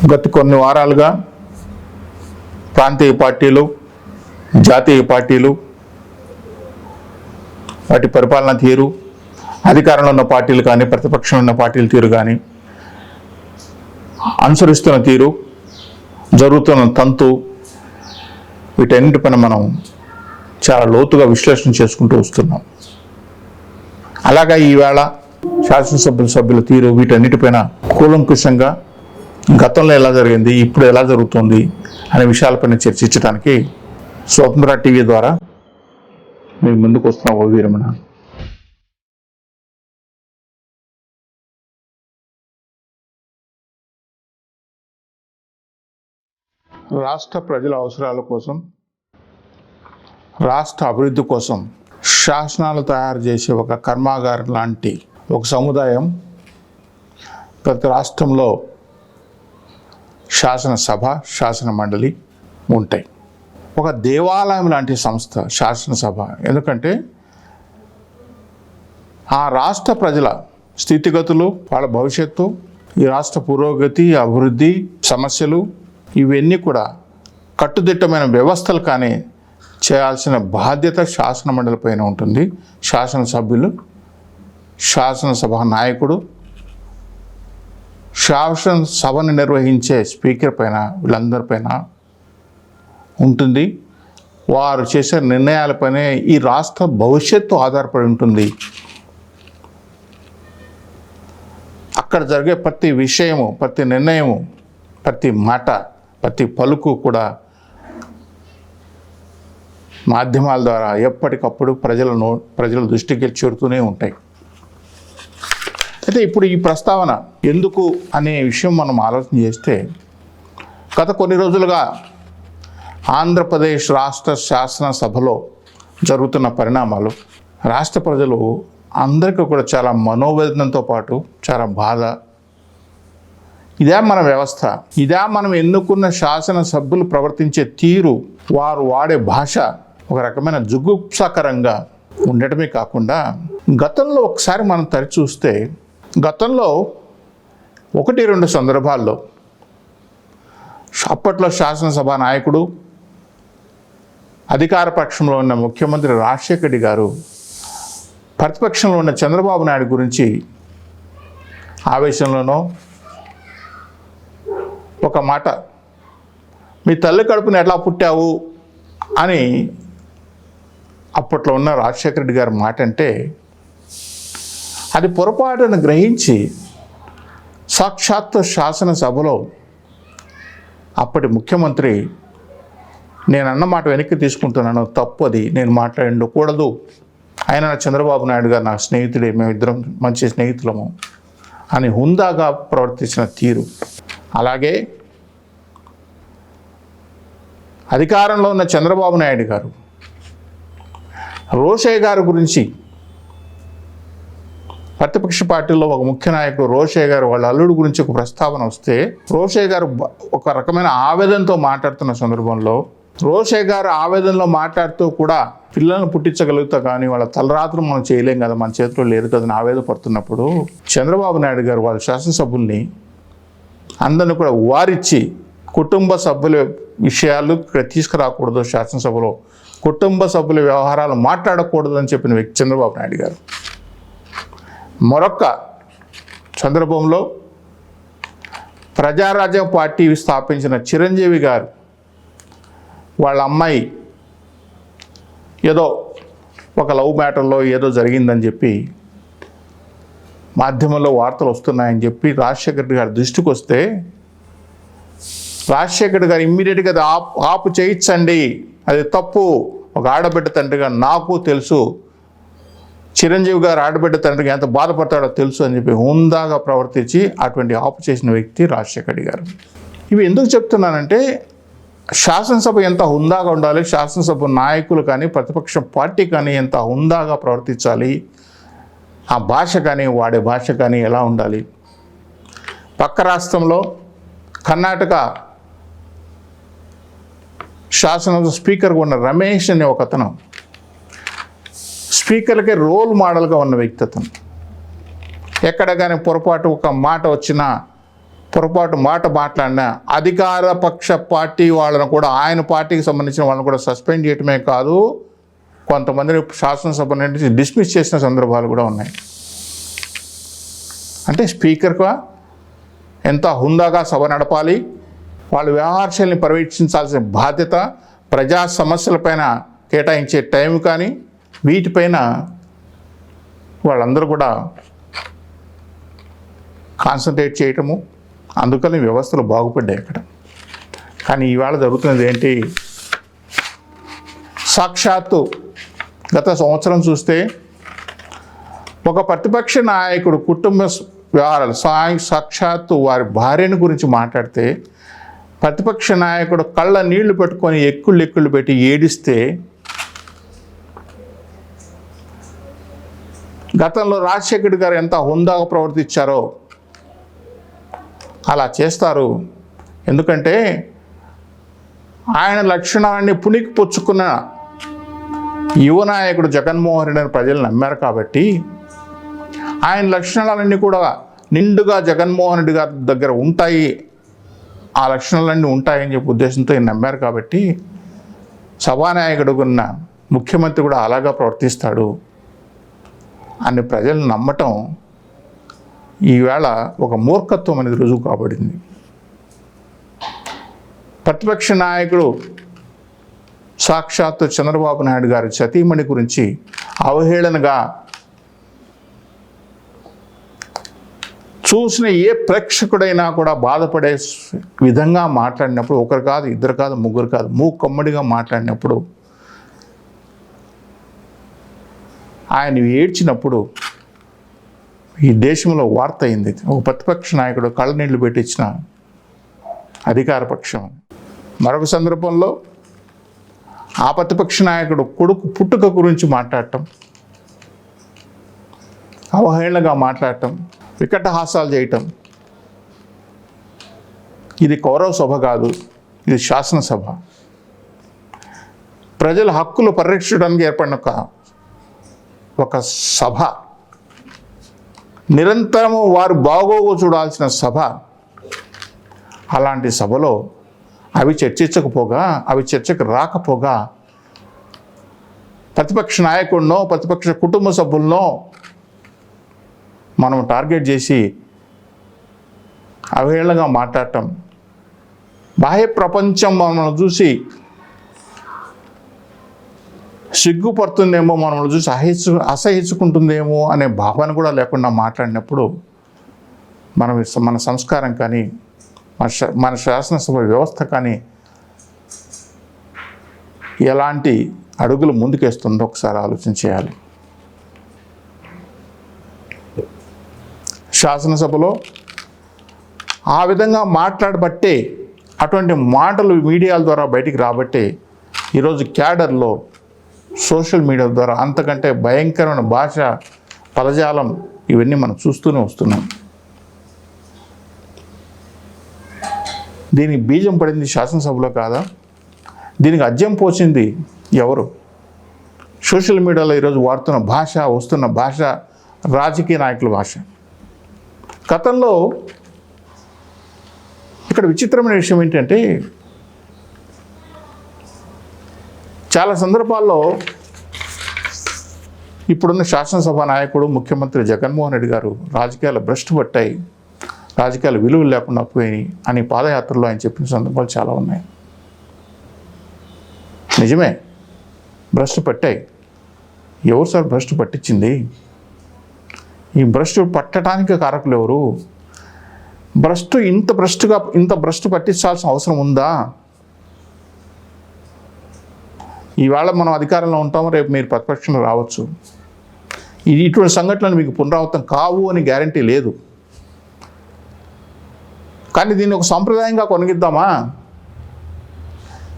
గత కొన్ని వారాలుగా ప్రాంతీయ పార్టీలు, జాతీయ పార్టీలు, వాటి పరిపాలన తీరు, అధికారంలో ఉన్న పార్టీలు కానీ ప్రతిపక్షంలో ఉన్న పార్టీల తీరు కానీ, అనుసరిస్తున్న తీరు, జరుగుతున్న తంతు, వీటన్నిటిపైన మనం చాలా లోతుగా విశ్లేషణ చేసుకుంటూ వస్తున్నాం. అలాగా ఈవేళ శాసనసభ్యుల తీరు, వీటన్నిటిపైన కూలంకుషంగా గతంలో ఎలా జరిగింది, ఇప్పుడు ఎలా జరుగుతుంది అనే విషయాలపైన చర్చించడానికి స్వతంత్ర టీవీ ద్వారా మేము ముందుకు వస్తున్నాం. ఓ వీరమణ. రాష్ట్ర ప్రజల అవసరాల కోసం, రాష్ట్ర అభివృద్ధి కోసం శాసనాలు తయారు చేసే ఒక కర్మాగారం లాంటి ఒక సముదాయం ప్రతి రాష్ట్రంలో శాసనసభ, శాసన మండలి ఉంటాయి. ఒక దేవాలయం లాంటి సంస్థ శాసనసభ. ఎందుకంటే ఆ రాష్ట్ర ప్రజల స్థితిగతులు, వాళ్ళ భవిష్యత్తు, ఈ రాష్ట్ర పురోగతి, అభివృద్ధి, సమస్యలు, ఇవన్నీ కూడా కట్టుదిట్టమైన వ్యవస్థలు కానీ చేయాల్సిన బాధ్యత శాసన మండలి పైన ఉంటుంది. శాసనసభ్యులు, శాసనసభ నాయకుడు, శాసనసభను నిర్వహించే స్పీకర్ పైన, వీళ్ళందరిపైన ఉంటుంది. వారు చేసే నిర్ణయాలపైనే ఈ రాష్ట్ర భవిష్యత్తు ఆధారపడి ఉంటుంది. అక్కడ జరిగే ప్రతి విషయము, ప్రతి నిర్ణయము, ప్రతి మాట, ప్రతి పలుకు కూడా మాధ్యమాల ద్వారా ఎప్పటికప్పుడు ప్రజల దృష్టికి చేరుతూనే ఉంటాయి. అయితే ఇప్పుడు ఈ ప్రస్తావన ఎందుకు అనే విషయం మనం ఆలోచన చేస్తే, గత కొన్ని రోజులుగా ఆంధ్రప్రదేశ్ రాష్ట్ర శాసనసభలో జరుగుతున్న పరిణామాలు రాష్ట్ర ప్రజలు అందరికీ కూడా చాలా మనోవేదనతో పాటు చాలా బాధ. ఇదే మన వ్యవస్థ, ఇదే మనం ఎన్నుకున్న శాసనసభ్యులు ప్రవర్తించే తీరు, వారు వాడే భాష ఒక రకమైన జుగుప్సాకరంగా ఉండటమే కాకుండా, గతంలో ఒకసారి మనం తరచూస్తే గతంలో 1-2 సందర్భాల్లో అప్పట్లో శాసనసభ నాయకుడు, అధికార పక్షంలో ఉన్న ముఖ్యమంత్రి రాజశేఖర రెడ్డి గారు ప్రతిపక్షంలో ఉన్న చంద్రబాబు నాయుడు గురించి ఆవేశంలోనో ఒక మాట, మీ తల్లి కడుపుని ఎట్లా పుట్టావు అని అప్పట్లో ఉన్న రాజశేఖర రెడ్డి గారి మాట అంటే, అది పొరపాటును గ్రహించి సాక్షాత్తు శాసనసభలో అప్పటి ముఖ్యమంత్రి, నేను అన్న మాట వెనక్కి తీసుకుంటున్నాను, తప్పు, అది నేను మాట్లాడకూడదు, ఆయన చంద్రబాబు నాయుడు గారు నా స్నేహితుడే, మేమిద్దరం మంచి స్నేహితులము అని హుందాగా ప్రవర్తించిన తీరు. అలాగే అధికారంలో ఉన్న చంద్రబాబు నాయుడు గారు రోషయ్య గారి గురించి, ప్రతిపక్ష పార్టీలో ఒక ముఖ్య నాయకుడు రోషయ్య గారు వాళ్ళ అల్లుడు గురించి ఒక ప్రస్తావన వస్తే, రోషయ్య గారు ఒక రకమైన ఆవేదనతో మాట్లాడుతున్న సందర్భంలో, రోషయ్య గారు ఆవేదనలో మాట్లాడుతూ కూడా పిల్లలను పుట్టించగలుగుతా కానీ వాళ్ళ తలరాత్రులు మనం చేయలేం కదా, మన చేతిలో లేదు కదా అని ఆవేదన పడుతున్నప్పుడు, చంద్రబాబు నాయుడు గారు వాళ్ళ శాసనసభ్యుల్ని అందరిని కూడా వారిచ్చి, కుటుంబ సభ్యుల విషయాలు తీసుకురాకూడదు, శాసనసభలో కుటుంబ సభ్యుల వ్యవహారాలు మాట్లాడకూడదు అని చెప్పిన వ్యక్తి చంద్రబాబు నాయుడు గారు. మరొక సందర్భంలో ప్రజారాజ్యం పార్టీ స్థాపించిన చిరంజీవి గారు వాళ్ళ అమ్మాయి ఏదో ఒక లవ్ మ్యాటర్లో ఏదో జరిగిందని చెప్పి మాధ్యమంలో వార్తలు వస్తున్నాయని చెప్పి రాజశేఖర రెడ్డి గారి దృష్టికి వస్తే, రాజశేఖర రెడ్డి గారు ఇమ్మీడియట్గా అది ఆపు చేయించండి, అది తప్పు, ఒక ఆడబిడ్డ తండ్రిగా నాకు తెలుసు, చిరంజీవి గారు ఆడబిడ్డ తండ్రికి ఎంత బాధపడతాడో తెలుసు అని చెప్పి హుందాగా ప్రవర్తించి అటువంటి ఆపు చేసిన వ్యక్తి రాజశేఖర రెడ్డి గారు. ఇవి ఎందుకు చెప్తున్నానంటే, శాసనసభ ఎంత హుందాగా ఉండాలి, శాసనసభ నాయకులు కానీ ప్రతిపక్ష పార్టీ కానీ ఎంత హుందాగా ప్రవర్తించాలి, ఆ భాష కానీ వాడే భాష కానీ ఎలా ఉండాలి. పక్క రాష్ట్రంలో కర్ణాటక శాసనసభ స్పీకర్గా ఉన్న రమేష్ అనే ఒక అతను స్పీకర్కి రోల్ మోడల్గా ఉన్న వ్యక్తి అతను. ఎక్కడ కానీ పొరపాటు ఒక మాట వచ్చినా పొరపాటు మాట మాట్లాడినా అధికార పక్ష పార్టీ వాళ్ళను కూడా, ఆయన పార్టీకి సంబంధించిన వాళ్ళని కూడా సస్పెండ్ చేయటమే కాదు, కొంతమందిని శాసనసభ నుంచి డిస్మిస్ చేసిన సందర్భాలు కూడా ఉన్నాయి. అంటే స్పీకర్గా ఎంత హుందాగా సభ నడపాలి, వాళ్ళ వ్యవహారశైలిని పర్యవేక్షించాల్సిన బాధ్యత, ప్రజా సమస్యలపైన కేటాయించే టైం కానీ వీటిపైన వాళ్ళందరూ కూడా కాన్సన్ట్రేట్ చేయటము, అందుకని వ్యవస్థలు బాగుపడ్డాయి అక్కడ. కానీ ఇవాళ జరుగుతున్నది ఏంటి? సాక్షాత్తు గత సంవత్సరం చూస్తే ఒక ప్రతిపక్ష నాయకుడు కుటుంబ వ్యవహారాలు సాక్షాత్తు వారి భార్యను గురించి మాట్లాడితే ప్రతిపక్ష నాయకుడు కళ్ళ నీళ్లు పెట్టుకొని ఎక్కుళ్ళు పెట్టి ఏడిస్తే, గతంలో రాజశేఖర్ గారు ఎంత హుందాగా ప్రవర్తించారో అలా చేస్తారు. ఎందుకంటే ఆయన లక్షణాలన్నీ పుణికి పుచ్చుకున్న యువ నాయకుడు జగన్మోహన్ రెడ్డి అని ప్రజలు నమ్మారు కాబట్టి, ఆయన లక్షణాలన్నీ కూడా నిండుగా జగన్మోహన్ రెడ్డి గారి దగ్గర ఉంటాయి, ఆ లక్షణాలన్నీ ఉంటాయని చెప్పి ఉద్దేశంతో నమ్మారు కాబట్టి, సభానాయకుడు ఉన్న ముఖ్యమంత్రి కూడా అలాగా ప్రవర్తిస్తాడు అని ప్రజలు నమ్మటం ఈవేళ ఒక మూర్ఖత్వం అనేది రుజువు కాబడింది. ప్రతిపక్ష నాయకుడు సాక్షాత్తు చంద్రబాబు నాయుడు గారి సతీమణి గురించి అవహేళనగా చూసిన ఏ ప్రేక్షకుడైనా కూడా బాధపడే విధంగా మాట్లాడినప్పుడు, ఒకరు కాదు, ఇద్దరు కాదు, ముగ్గురు కాదు, మూకమ్మడిగా మాట్లాడినప్పుడు, ఆయన ఏడ్చినప్పుడు ఈ దేశంలో వార్త అయింది. ఒక ప్రతిపక్ష నాయకుడు కళ్ళనీళ్ళు పెట్టించిన అధికార పక్షం. మరొక సందర్భంలో ఆ ప్రతిపక్ష నాయకుడు కొడుకు పుట్టుక గురించి మాట్లాడటం, అవహేళనగా మాట్లాడటం, వికటహాసాలు చేయటం. ఇది కౌరవ సభ కాదు, ఇది శాసనసభ. ప్రజల హక్కులు పరిరక్షించడానికి ఏర్పడిన ఒక సభ, నిరంతరము వారు బాగోగు చూడాల్సిన సభ. అలాంటి సభలో అవి చర్చించకపోగా, అవి చర్చకు రాకపోగా ప్రతిపక్ష నాయకుడినో ప్రతిపక్ష కుటుంబ సభ్యులనో మనం టార్గెట్ చేసి అవహేళనగా మాట్లాడటం, బాహ్య ప్రపంచం మనల్ని చూసి సిగ్గుపడుతుందేమో, మనల్ని చూసి అసహించుకుంటుందేమో అనే భావన కూడా లేకుండా మాట్లాడినప్పుడు మన సంస్కారం కానీ మన శాసనసభ వ్యవస్థ కానీ ఎలాంటి అడుగులు ముందుకేస్తుందో ఒకసారి ఆలోచన చేయాలి. శాసనసభలో ఆ విధంగా మాట్లాడబట్టే, అటువంటి మాటలు మీడియాల ద్వారా బయటికి రాబట్టే ఈరోజు క్యాడర్లో సోషల్ మీడియా ద్వారా అంతకంటే భయంకరమైన భాష, పదజాలం ఇవన్నీ మనం చూస్తూనే వస్తున్నాం. దీనికి బీజం పడింది శాసనసభలో కాదా? దీనికి అజ్యం పోసింది ఎవరు? సోషల్ మీడియాలో ఈరోజు వాడుతున్న భాష, వస్తున్న భాష రాజకీయ నాయకుల భాష. గతంలో ఇక్కడ విచిత్రమైన విషయం ఏంటంటే, చాలా సందర్భాల్లో ఇప్పుడున్న శాసనసభ నాయకుడు ముఖ్యమంత్రి జగన్మోహన్ రెడ్డి గారు రాజకీయాలు భ్రష్టు పట్టాయి, రాజకీయాలు విలువలు లేకుండా పోయినాయి అని పాదయాత్రలో ఆయన చెప్పిన సందర్భాలు చాలా ఉన్నాయి. నిజమే, భ్రష్టు పట్టాయి. ఎవరు సార్ భ్రష్టు పట్టించింది? ఈ భ్రష్టు పట్టడానికి కారకులు ఎవరు? ఇంత భ్రష్టు పట్టించాల్సిన అవసరం ఉందా? ఈవేళ మనం అధికారంలో ఉంటాము, రేపు మీరు ప్రతిపక్షంలో రావచ్చు. ఇటువంటి సంఘటనలు మీకు పునరావృతం కావు అని గ్యారంటీ లేదు. కానీ దీన్ని ఒక సాంప్రదాయంగా కొనగిద్దామా?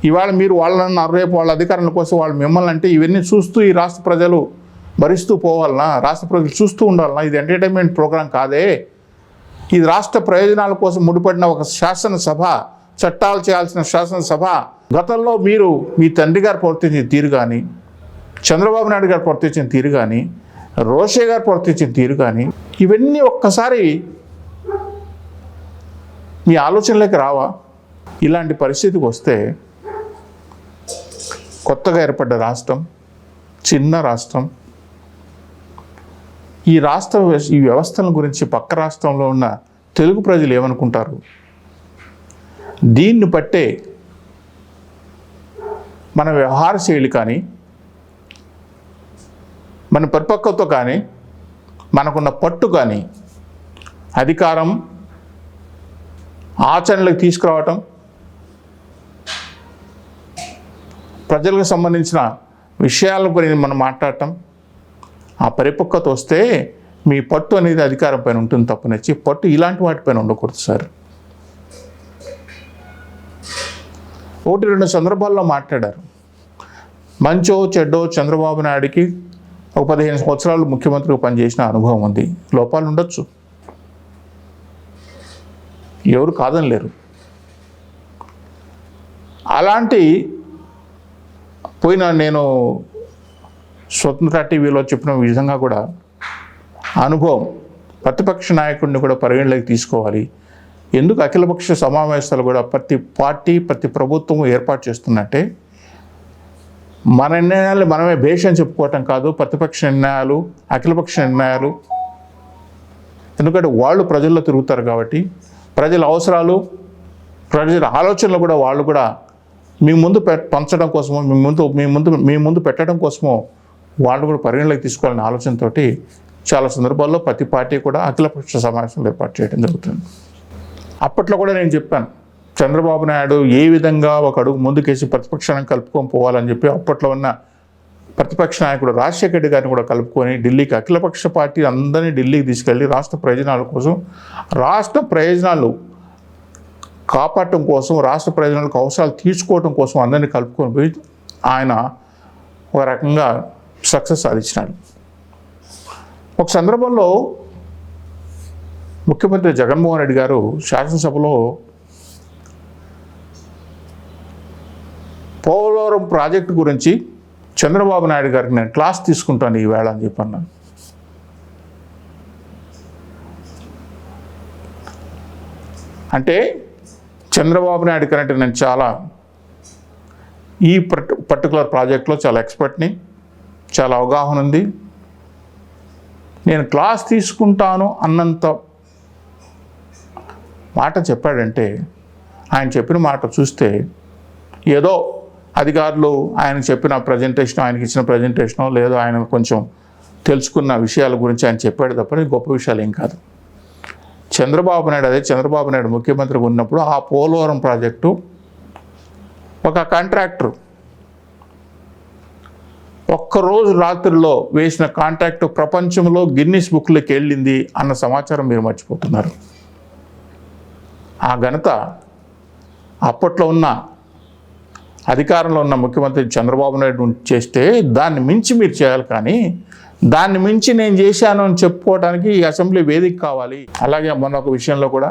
ఇవాళ మీరు వాళ్ళని రేపు వాళ్ళ అధికారం కోసం వాళ్ళు మిమ్మల్ని అంటే ఇవన్నీ చూస్తూ ఈ రాష్ట్ర ప్రజలు భరిస్తూ పోవాలన్నా, రాష్ట్ర ప్రజలు చూస్తూ ఉండాలన్నా? ఇది ఎంటర్టైన్మెంట్ ప్రోగ్రాం కాదే. ఇది రాష్ట్ర ప్రయోజనాల కోసం ముడిపడిన ఒక శాసనసభ, చట్టాలు చేయాల్సిన శాసనసభ. గతంలో మీరు మీ తండ్రి గారు ప్రవర్తించిన తీరు కానీ, చంద్రబాబు నాయుడు గారు ప్రవర్తించిన తీరు కానీ, రోషే గారు ప్రవర్తించిన తీరు కానీ, ఇవన్నీ ఒక్కసారి మీ ఆలోచనలోకి రావా? ఇలాంటి పరిస్థితికి వస్తే కొత్తగా ఏర్పడ్డ రాష్ట్రం, చిన్న రాష్ట్రం, ఈ వ్యవస్థల గురించి పక్క రాష్ట్రంలో ఉన్న తెలుగు ప్రజలు ఏమనుకుంటారు? దీన్ని బట్టే మన వ్యవహార శైలి కానీ, మన పరిపక్వత కానీ, మనకున్న పట్టు కానీ, అధికారం ఆచరణలకు తీసుకురావటం, ప్రజలకు సంబంధించిన విషయాల గురించి మనం మాట్లాడటం, ఆ పరిపక్వత వస్తే మీ పట్టు అనేది అధికారం పైన ఉంటుంది తప్పనిచ్చి పట్టు ఇలాంటి వాటిపైన ఉండకూడదు సార్. 1-2 సందర్భాల్లో మాట్లాడారు. మంచో చెడ్డో చంద్రబాబు నాయుడికి ఒక 15 సంవత్సరాలు ముఖ్యమంత్రిగా పనిచేసిన అనుభవం ఉంది. లోపాలు ఉండొచ్చు, ఎవరు కాదనలేరు. అలాంటి నేను స్వతంత్ర టీవీలో చెప్పిన విధంగా కూడా అనుభవం ప్రతిపక్ష నాయకుడిని కూడా పరిగణలోకి తీసుకోవాలి. ఎందుకు అఖిలపక్ష సమావేశాలు కూడా ప్రతి పార్టీ ప్రతి ప్రభుత్వం ఏర్పాటు చేస్తున్నట్టే మన నిర్ణయాలు మనమే భేష్ అని చెప్పుకోవటం కాదు, ప్రతిపక్ష నిర్ణయాలు, అఖిలపక్ష నిర్ణయాలు. ఎందుకంటే వాళ్ళు ప్రజల్లో తిరుగుతారు కాబట్టి ప్రజల అవసరాలు, ప్రజల ఆలోచనలు కూడా వాళ్ళు కూడా మీ ముందు పంచడం కోసమో, మీ ముందు పెట్టడం కోసమో వాళ్ళు కూడా పరిగణలోకి తీసుకోవాలనే ఆలోచనతో చాలా సందర్భాల్లో ప్రతి పార్టీ కూడా అఖిలపక్ష సమావేశాలు ఏర్పాటు చేయడం జరుగుతుంది. అప్పట్లో కూడా నేను చెప్పాను, చంద్రబాబు నాయుడు ఏ విధంగా ఒక అడుగు ముందుకేసి ప్రతిపక్షాన్ని కలుపుకొని పోవాలని చెప్పి అప్పట్లో ఉన్న ప్రతిపక్ష నాయకుడు రాజశేఖర రెడ్డి గారిని కూడా కలుపుకొని ఢిల్లీకి అఖిలపక్ష పార్టీ అందరినీ ఢిల్లీకి తీసుకెళ్ళి రాష్ట్ర ప్రయోజనాల కోసం, రాష్ట్ర ప్రయోజనాలు కాపాడటం కోసం, రాష్ట్ర ప్రయోజనాలకు అవసరాలు తీర్చుకోవడం కోసం అందరినీ కలుపుకొని పోయి ఆయన ఒక రకంగా సక్సెస్ సాధించినాడు. ఒక సందర్భంలో ముఖ్యమంత్రి జగన్మోహన్ రెడ్డి గారు శాసనసభలో పోలవరం ప్రాజెక్టు గురించి చంద్రబాబు నాయుడు గారికి నేను క్లాస్ తీసుకుంటాను ఈవేళ అని చెప్పన్నాను. అంటే చంద్రబాబు నాయుడు కంటే నేను చాలా ఈ పర్టికులర్ ప్రాజెక్ట్లో చాలా ఎక్స్పర్ట్ని, చాలా అవగాహన ఉంది, నేను క్లాస్ తీసుకుంటాను అన్నంత మాట చెప్పాడంటే ఆయన చెప్పిన మాట చూస్తే ఏదో అధికారులు ఆయన చెప్పిన ప్రజెంటేషన్, ఆయనకి ఇచ్చిన ప్రజెంటేషనో లేదో ఆయన కొంచెం తెలుసుకున్న విషయాల గురించి ఆయన చెప్పాడు తప్ప గొప్ప విషయాలు ఏం కాదు. చంద్రబాబు నాయుడు ముఖ్యమంత్రిగా ఉన్నప్పుడు ఆ పోలవరం ప్రాజెక్టు ఒక కాంట్రాక్టర్ ఒక్కరోజు రాత్రిలో వేసిన కాంట్రాక్టు ప్రపంచంలో గిన్నిస్ బుక్లోకి వెళ్ళింది అన్న సమాచారం మీరు మర్చిపోతున్నారు. ఆ ఘనత అప్పట్లో ఉన్న అధికారంలో ఉన్న ముఖ్యమంత్రి చంద్రబాబు నాయుడు చేస్తే దాన్ని మించి మీరు చేయాలి, కానీ దాన్ని మించి నేను చేశాను అని చెప్పుకోవడానికి ఈ అసెంబ్లీ వేదిక కావాలి. అలాగే మొన్న ఒక విషయంలో కూడా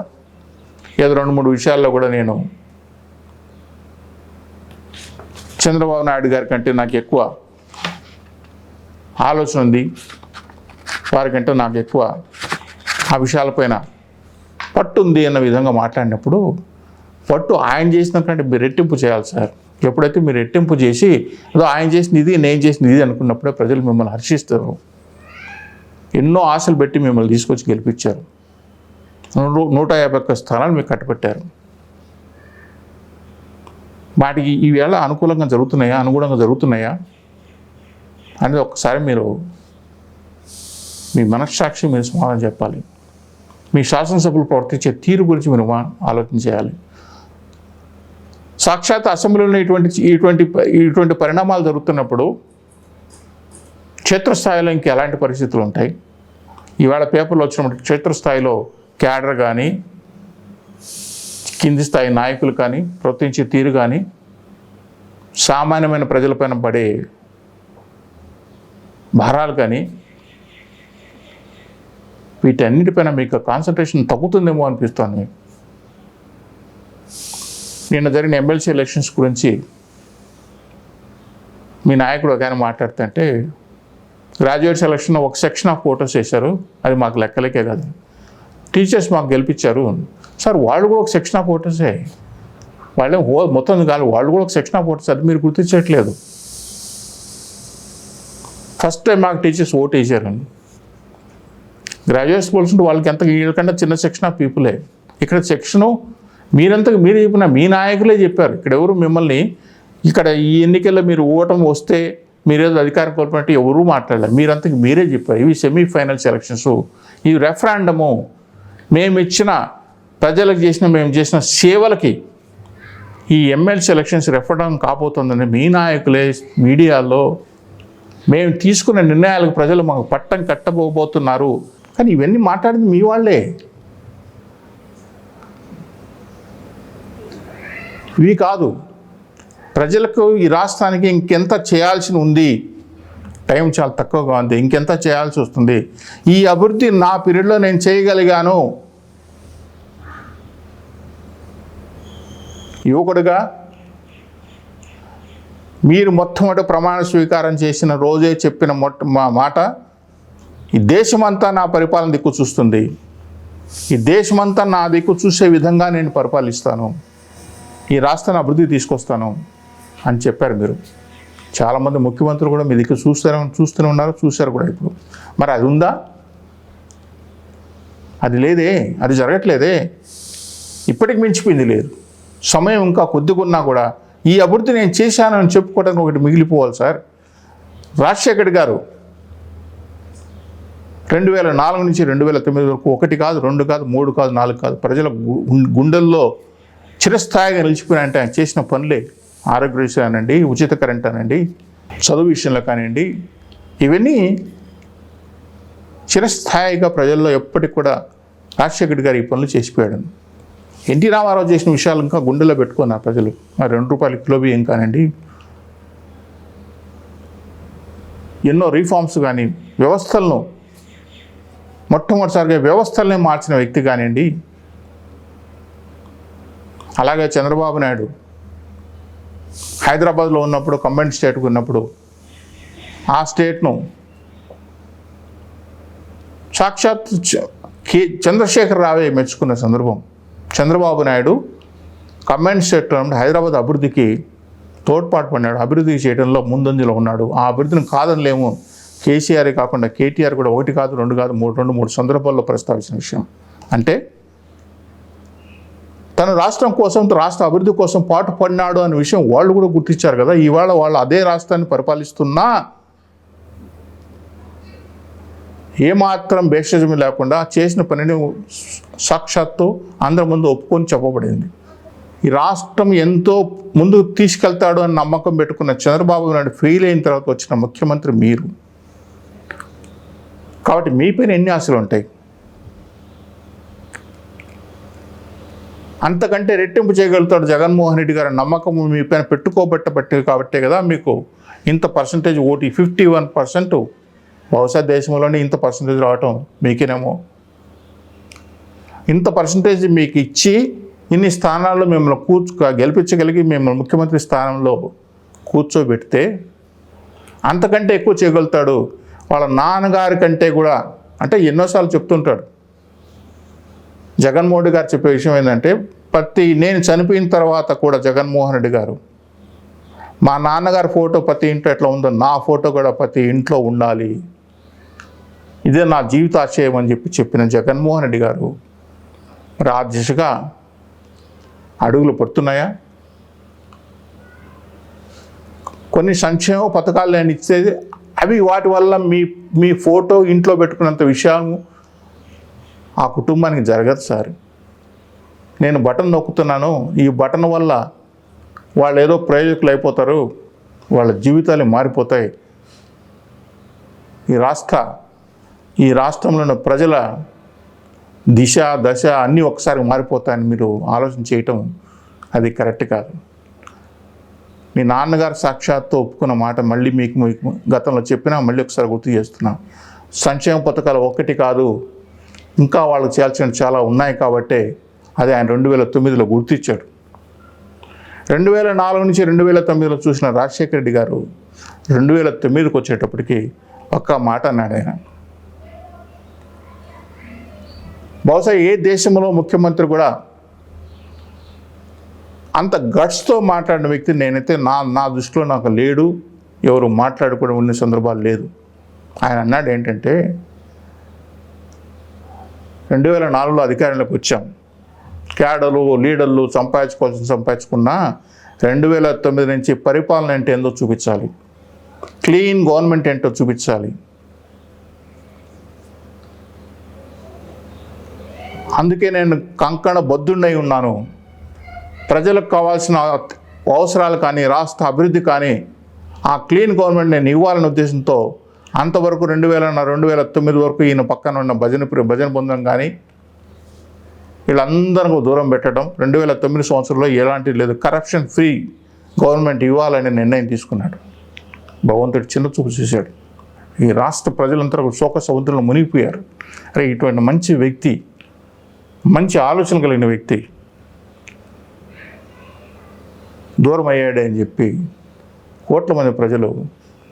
ఏదో 2-3 విషయాల్లో కూడా నేను చంద్రబాబు నాయుడు గారి కంటే నాకు ఎక్కువ ఆలోచన ఉంది, వారికంటే నాకు ఎక్కువ ఆ విషయాలపైన పట్టు ఉంది అన్న విధంగా మాట్లాడినప్పుడు, పట్టు ఆయన చేసిన కంటే మీరు రెట్టింపు చేయాలి సార్. ఎప్పుడైతే మీరు రెట్టింపు చేసి ఏదో ఆయన చేసిన ఇది నేను చేసిన ఇది అనుకున్నప్పుడే ప్రజలు మిమ్మల్ని హర్షిస్తారు. ఎన్నో ఆశలు పెట్టి మిమ్మల్ని తీసుకొచ్చి గెలిపించారు. 151 స్థానాలు మీకు కట్టబెట్టారు. వాటికి ఈవేళ అనుకూలంగా జరుగుతున్నాయా, అనుగుణంగా జరుగుతున్నాయా అనేది ఒక్కసారి మీరు మీ మనస్సాక్షి మీరు సమాధానం చెప్పాలి. మీ శాసనసభ్యులు ప్రవర్తించే తీరు గురించి మీరు ఆలోచన చేయాలి. సాక్షాత్ అసెంబ్లీలో ఇటువంటి పరిణామాలు జరుగుతున్నప్పుడు క్షేత్రస్థాయిలో ఇంక ఎలాంటి పరిస్థితులు ఉంటాయి? ఈవేళ పేపర్లో వచ్చినప్పుడు క్షేత్రస్థాయిలో క్యాడర్ కానీ, కింది స్థాయి నాయకులు కానీ ప్రవర్తించే తీరు కానీ, సామాన్యమైన ప్రజలపైన పడే భారాలు కానీ, వీటన్నిటిపైన మీకు కాన్సన్ట్రేషన్ తగ్గుతుందేమో అనిపిస్తుంది మీకు. నిన్న జరిగిన ఎమ్మెల్సీ ఎలక్షన్స్ గురించి మీ నాయకుడు ఒక ఆయన మాట్లాడుతుంటే, గ్రాడ్యుయేట్ సెలక్షన్లో ఒక సెక్షన్ ఆఫ్ ఫోటోస్ వేశారు, అది మాకు లెక్కలేకే కాదు, టీచర్స్ మాకు గెలిపించారు, సార్ వాళ్ళు కూడా ఒక సెక్షన్ ఆఫ్ ఓటర్సే, వాళ్ళే మొత్తం కాదు, వాళ్ళు కూడా ఒక సెక్షన్ ఆఫ్ ఓటర్స్, అది మీరు గుర్తించట్లేదు. ఫస్ట్ టైం మాకు టీచర్స్ ఓట్ వేసారని, గ్రాడ్యుయేట్ స్కూల్స్ ఉంటే వాళ్ళకి ఎంత వీళ్ళకంటే చిన్న సెక్షన్ ఆఫ్ పీపులే. ఇక్కడ సెక్షను మీరంతకు మీరు చెప్పిన మీ నాయకులే చెప్పారు. ఇక్కడ ఎవరు మిమ్మల్ని ఇక్కడ ఈ ఎన్నికల్లో మీరు ఓటమి వస్తే మీరేదో అధికారం కోల్పోయినట్టు ఎవరూ మాట్లాడలేదు. మీరంతకు మీరే చెప్పారు ఇవి సెమీఫైనల్స్ ఎలక్షన్స్, ఇవి రెఫరెండము, మేము చేసిన సేవలకి ఈ ఎమ్మెల్సీ ఎలక్షన్స్ రెఫరెండం కాబోతుందని మీ నాయకులే మీడియాలో మేము తీసుకున్న నిర్ణయాలకు ప్రజలు మాకు పట్టం కట్టబోతున్నారు. కానీ ఇవన్నీ మాట్లాడింది మీ వాళ్ళే. ఇవి కాదు, ప్రజలకు ఈ రాష్ట్రానికి ఇంకెంత చేయాల్సి ఉంది, టైం చాలా తక్కువగా ఉంది, ఇంకెంత చేయాల్సి వస్తుంది, ఈ అభివృద్ధి నా పీరియడ్లో నేను చేయగలిగాను. యువకుడిగా మీరు మొట్టమొదటి ప్రమాణ స్వీకారం చేసిన రోజే చెప్పిన మాట, ఈ దేశమంతా నా పరిపాలన దిక్కు చూస్తుంది, ఈ దేశమంతా నా దిక్కు చూసే విధంగా నేను పరిపాలిస్తాను, ఈ రాష్ట్రాన్ని అభివృద్ధి తీసుకొస్తాను అని చెప్పారు మీరు. చాలామంది ముఖ్యమంత్రులు కూడా మీ దిక్కు చూస్తూనే ఉన్నారు, చూశారు కూడా. ఇప్పుడు మరి అది ఉందా? అది లేదే, అది జరగట్లేదే. ఇప్పటికి మించిపోయింది లేదు. సమయం ఇంకా కొద్దిగున్నా కూడా ఈ అభివృద్ధి నేను చేశాను అని చెప్పుకోవడానికి ఒకటి మిగిలిపోవాలి సార్. రాజశేఖర్ గారు 2004 నుంచి 2009 వరకు 1 కాదు, 2 కాదు, 3 కాదు, 4 కాదు, ప్రజల గుండెల్లో చిరస్థాయిగా నిలిచిపోయినంటే ఆయన చేసిన పనులే. ఆరోగ్య విషయం అనండి, ఉచిత కరెంట్ అనండి, చదువు విషయంలో కానివ్వండి, ఇవన్నీ చిరస్థాయిగా ప్రజల్లో ఎప్పటికి కూడా రాజశేఖర్ గారు ఈ పనులు చేసిపోయాడు. ఎన్టీ రామారావు చేసిన విషయాలు ఇంకా గుండెలో పెట్టుకున్నారు ప్రజలు. మరి 2 రూపాయల కిలో బియ్యం కానివ్వండి, ఎన్నో రీఫార్మ్స్ కానీ, వ్యవస్థలను మొట్టమొదటిసారిగా వ్యవస్థలనే మార్చిన వ్యక్తి కానివ్వండి. అలాగే చంద్రబాబు నాయుడు హైదరాబాద్లో ఉన్నప్పుడు, కంబైన్డ్ స్టేట్కు ఉన్నప్పుడు ఆ స్టేట్ను సాక్షాత్ చంద్రశేఖర్ రావే మెచ్చుకున్న సందర్భం. చంద్రబాబు నాయుడు కంబైన్డ్ స్టేట్లో హైదరాబాద్ అభివృద్ధికి తోడ్పాటు పడినాడు, అభివృద్ధి చేయడంలో ముందంజలో ఉన్నాడు. ఆ అభివృద్ధిని కాదనిలేము. కేసీఆరే కాకుండా కేటీఆర్ కూడా 1 కాదు, 2 కాదు, 3 సందర్భాల్లో ప్రస్తావించిన విషయం. అంటే తన రాష్ట్రం కోసం, రాష్ట్ర అభివృద్ధి కోసం పాటు పడినాడు అనే విషయం వాళ్ళు కూడా గుర్తించారు కదా. ఇవాళ వాళ్ళు అదే రాష్ట్రాన్ని పరిపాలిస్తున్నా ఏమాత్రం భేషజం లేకుండా చేసిన పనిని సాక్షాత్తు అందరి ముందు ఒప్పుకొని చెప్పబడింది. ఈ రాష్ట్రం ఎంతో ముందుకు తీసుకెళ్తాడు అని నమ్మకం పెట్టుకున్న చంద్రబాబు నాయుడు ఫెయిల్ అయిన తర్వాత వచ్చిన ముఖ్యమంత్రి మీరు. కాబట్టి మీ పైన ఎన్ని ఆశలు ఉంటాయి? అంతకంటే రెట్టింపు చేయగలుగుతాడు జగన్మోహన్ రెడ్డి గారి నమ్మకం మీ పైన పెట్టుకోబట్టబట్టే కాబట్టే కదా మీకు ఇంత పర్సంటేజ్ ఓటు, 51%. బహుశా దేశంలోనే ఇంత పర్సంటేజ్ రావటం మీకేనేమో. ఇంత పర్సంటేజ్ మీకు ఇచ్చి ఇన్ని స్థానాల్లో మిమ్మల్ని గెలిపించగలిగి మిమ్మల్ని ముఖ్యమంత్రి స్థానంలో కూర్చోబెడితే అంతకంటే ఎక్కువ చేయగలుగుతాడు. వాళ్ళ నాన్నగారి కంటే కూడా, అంటే ఎన్నోసార్లు చెప్తుంటాడు జగన్మోహన్ రెడ్డి గారు చెప్పే విషయం ఏంటంటే, నేను చనిపోయిన తర్వాత కూడా జగన్మోహన్ రెడ్డి గారు మా నాన్నగారి ఫోటో ప్రతి ఇంట్లో ఎట్లా ఉందో నా ఫోటో కూడా ప్రతి ఇంట్లో ఉండాలి, ఇదే నా జీవితాశయం అని చెప్పిన జగన్మోహన్ రెడ్డి గారు మరి ఆ దిశగా అడుగులు పడుతున్నాయా? కొన్ని సంక్షేమ పథకాలు నేను ఇచ్చేది అవి వాటి వల్ల మీ ఫోటో ఇంట్లో పెట్టుకున్నంత విషయం ఆ కుటుంబానికి జరగదు సార్. నేను బటన్ నొక్కుతున్నాను, ఈ బటన్ వల్ల వాళ్ళు ఏదో ప్రయోజకులు అయిపోతారు, వాళ్ళ జీవితాలు మారిపోతాయి, ఈ రాష్ట్రంలో ఉన్న ప్రజల దిశ దశ అన్నీ ఒకసారి మారిపోతాయని మీరు ఆలోచన చేయటం అది కరెక్ట్ కాదు. మీ నాన్నగారు సాక్షాత్తు ఒప్పుకున్న మాట మళ్ళీ మీకు గతంలో చెప్పినా మళ్ళీ ఒకసారి గుర్తు చేస్తున్నా. సంక్షేమ పథకాలు 1 కాదు, ఇంకా వాళ్ళకి చేయాల్సిన చాలా ఉన్నాయి కాబట్టే అది ఆయన 2009లో గుర్తించాడు. 2004 నుంచి 2009లో చూసిన రాజశేఖర రెడ్డి గారు 2009కి వచ్చేటప్పటికి ఒక్క మాట అన్నాడు ఆయన, బహుశా ఏ దేశంలో ముఖ్యమంత్రి కూడా అంత గట్స్తో మాట్లాడిన వ్యక్తి నేనైతే నా దృష్టిలో నాకు లేడు, ఎవరు మాట్లాడుకోవడం ఉన్న సందర్భాలు లేదు. ఆయన అన్నాడు ఏంటంటే 2004లో అధికారంలోకి వచ్చాం, క్యాడర్లు లీడర్లు సంపాదించుకున్నా 2009 నుంచి పరిపాలన అంటే ఏందో చూపించాలి, క్లీన్ గవర్నమెంట్ ఏంటో చూపించాలి. అందుకే నేను కంకణ బద్దున్నై ఉన్నాను. ప్రజలకు కావాల్సిన అవసరాలు కానీ రాష్ట్ర అభివృద్ధి కానీ ఆ క్లీన్ గవర్నమెంట్ నేను ఇవ్వాలనే ఉద్దేశంతో అంతవరకు 2009 వరకు ఈయన పక్కన ఉన్న భజన బృందం కానీ వీళ్ళందరికీ దూరం పెట్టడం, 2009 సంవత్సరంలో ఎలాంటి లేదు, కరప్షన్ ఫ్రీ గవర్నమెంట్ ఇవ్వాలనే నిర్ణయం తీసుకున్నాడు. భగవంతుడు చిన్న చూపు చూశాడు. ఈ రాష్ట్ర ప్రజలంతా శోక సముద్రంలో మునిగిపోయారు. అరే ఇటువంటి మంచి వ్యక్తి, మంచి ఆలోచన కలిగిన వ్యక్తి దూరం అయ్యాడే అని చెప్పి కోట్ల మంది ప్రజలు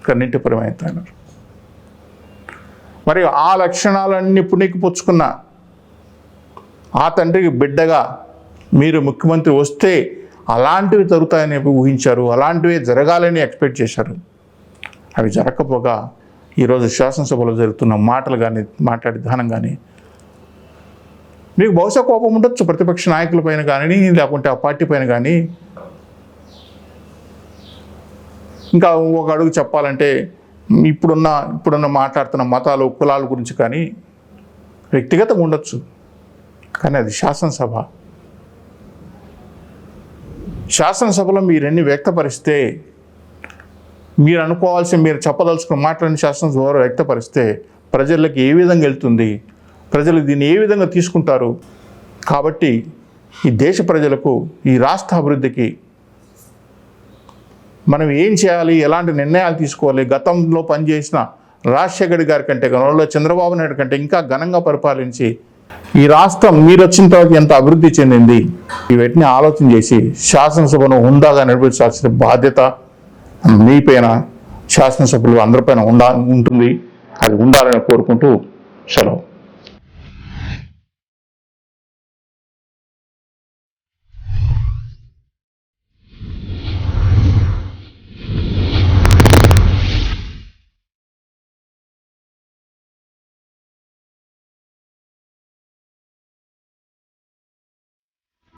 కన్నీటి పరమైపోయినారు. మరి ఆ లక్షణాలన్నీ పుణికిపుచ్చుకున్న ఆ తండ్రికి బిడ్డగా మీరు ముఖ్యమంత్రి వస్తే అలాంటివి జరుగుతాయని ఊహించారు, అలాంటివి జరగాలని ఎక్స్పెక్ట్ చేశారు. అవి జరగకపోగా ఈరోజు శాసనసభలో జరుగుతున్న మాటలు కానీ మాట్లాడే విధానం కానీ మీకు బహుశా కోపం ఉండొచ్చు ప్రతిపక్ష నాయకుల పైన కానీ, లేకుంటే ఆ పార్టీ పైన కానీ. ఇంకా ఒక అడుగు చెప్పాలంటే ఇప్పుడున్న మాట్లాడుతున్న మతాలు కులాల గురించి కానీ వ్యక్తిగతంగా ఉండొచ్చు, కానీ అది శాసనసభలో మీరెన్ని వ్యక్తపరిస్తే, మీరు అనుకోవాల్సిన మీరు చెప్పదలుచుకున్న మాటలని శాసనసభలో వ్యక్తపరిస్తే ప్రజలకు ఏ విధంగా వెళ్తుంది, ప్రజలు దీన్ని ఏ విధంగా తీసుకుంటారు. కాబట్టి ఈ దేశ ప్రజలకు, ఈ రాష్ట్ర అభివృద్ధికి మనం ఏం చేయాలి, ఎలాంటి నిర్ణయాలు తీసుకోవాలి, గతంలో పనిచేసిన రాజశేఖర్ గారి కంటే గతంలో చంద్రబాబు నాయుడు కంటే ఇంకా ఘనంగా పరిపాలించి ఈ రాష్ట్రం మీరు వచ్చిన తర్వాత ఎంత అభివృద్ధి చెందింది, వీటిని ఆలోచన చేసి శాసనసభను హుందాగా నిర్వహించాల్సిన బాధ్యత మీపైన, శాసనసభ్యులు అందరిపైన ఉంటుంది. అది ఉండాలని కోరుకుంటూ సెలవు.